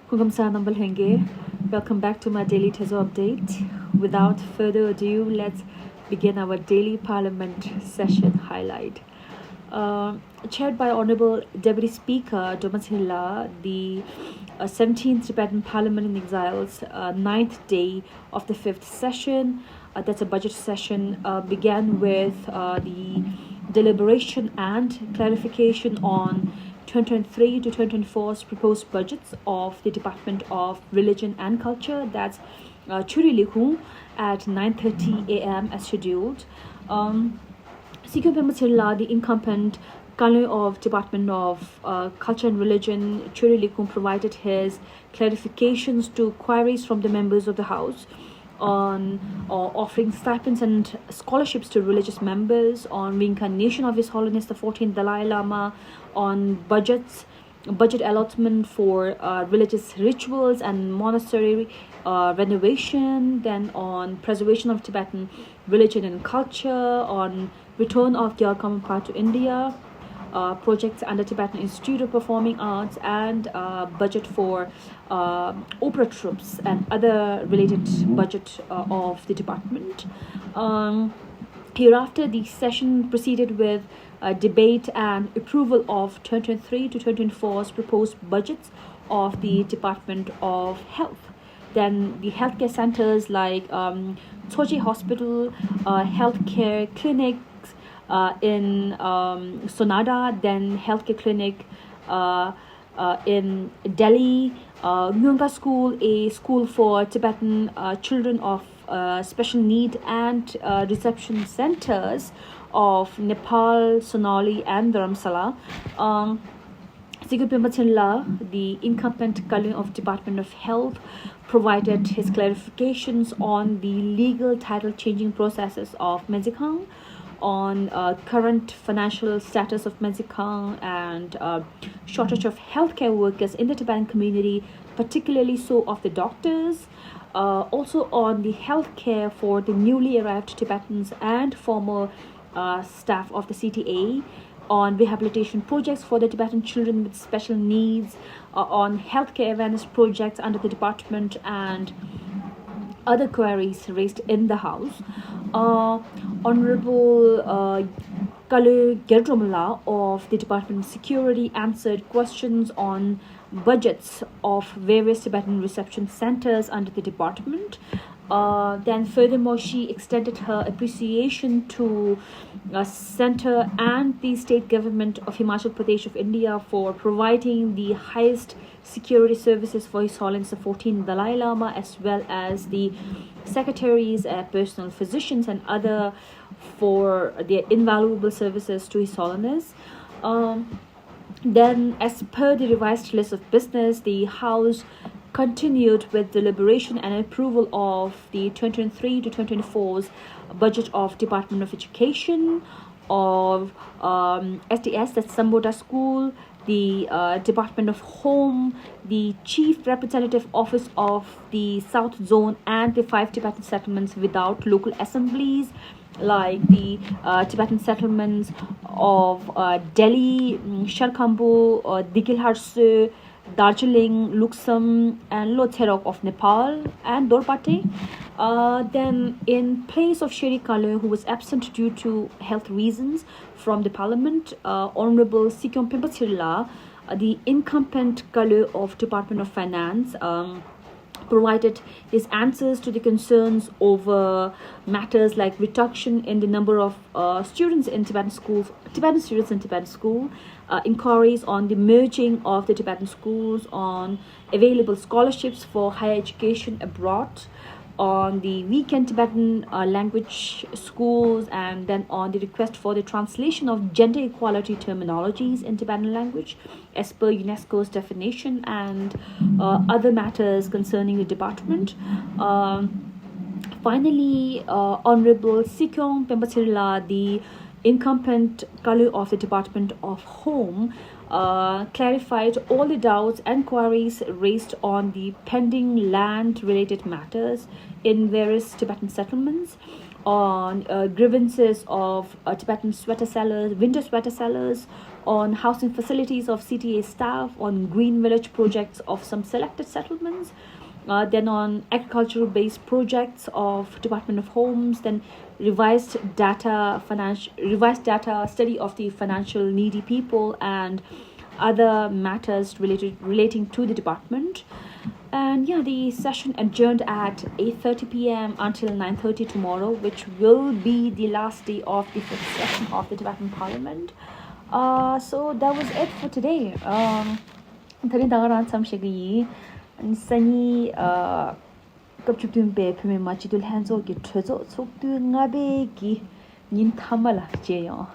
Kugamsa Nambal Henge. Welcome back to my daily Tezo update. Without further ado, let's begin our daily Parliament session highlight. Chaired by Honorable Deputy Speaker Domathilla, the 17th Tibetan Parliament in Exile's 9th day of the 5th session, that's a budget session, began with the deliberation and clarification on 2023 to 2024's proposed budgets of the Department of Religion and Culture, that's Churilihu, at 9:30 a.m. as scheduled. Sikyo Pematsirla, the incumbent Kaloi of Department of Culture and Religion, Churilikum, provided his clarifications to queries from the members of the House on offering stipends and scholarships to religious members, on reincarnation of His Holiness the 14th Dalai Lama, on budget allotment for religious rituals and monastery renovation, then on preservation of Tibetan religion and culture, on return of Gyal Kampa to India, projects under Tibetan Institute of Performing Arts, and budget for opera troops and other related budget of the department. Hereafter, the session proceeded with debate and approval of 2023 to 2024's proposed budgets of the Department of Health. Then the healthcare centers like Tsoji Hospital, healthcare clinics in Sonada, then healthcare clinic in Delhi, Nyunga School, a school for Tibetan children of special need, and reception centers of Nepal, Sonali, and Dharamsala. Sikyo Pematsirla, the incumbent Kaloi of Department of Health, provided his clarifications on the legal title changing processes of Menzikang, on current financial status of Menzikang, and shortage of healthcare workers in the Tibetan community, particularly so of the doctors. Also on the healthcare for the newly arrived Tibetans and former staff of the CTA, on rehabilitation projects for the Tibetan children with special needs, on healthcare awareness projects under the department, and other queries raised in the House. Honorable Kaloi Gerdromla of the Department of Security answered questions on budgets of various Tibetan reception centers under the department. Then furthermore, she extended her appreciation to Centre and the state government of Himachal Pradesh of India for providing the highest security services for His Holiness the 14th Dalai Lama, as well as the secretaries, personal physicians, and other for their invaluable services to His Holiness. Then, as per the revised list of business, the House continued with deliberation and approval of the 2023 to 2024's budget of Department of Education, of SDS, that's Samboda School, the Department of Home, the Chief Representative Office of the South Zone, and the 5 Tibetan settlements without local assemblies, like the Tibetan settlements of Delhi, Sharkambo, Dikilharse, Darjeeling, Luksam, and Lotherok of Nepal, and Dorpate. Then, in place of Sheri Kaloi, who was absent due to health reasons from the parliament, Honorable Sikyo Pematsirla, the incumbent Kaloi of Department of Finance, provided his answers to the concerns over matters like reduction in the number of students in Tibetan schools, Tibetan students in Tibetan school, inquiries on the merging of the Tibetan schools, on available scholarships for higher education abroad, on the weekend Tibetan language schools, and then on the request for the translation of gender equality terminologies in Tibetan language as per UNESCO's definition, and other matters concerning the department. Finally, Honorable Sikyo Pematsirla, the incumbent Kaloi of the Department of Home, clarified all the doubts and queries raised on the pending land-related matters in various Tibetan settlements. on grievances of Tibetan winter sweater sellers, on housing facilities of CTA staff, on green village projects of some selected settlements, then on agricultural based projects of Department of Homes, then revised data study of the financial needy people, and other matters relating to the department. And yeah, the session adjourned at 8:30 p.m. until 9:30 tomorrow, which will be the last day of the fifth session of the Tibetan Parliament. So that was it for today. Tani dagaran samshigi sani kapchuptum be pime machidul hanzo ki thozo soktu ngabe ki nin thamala cheyo.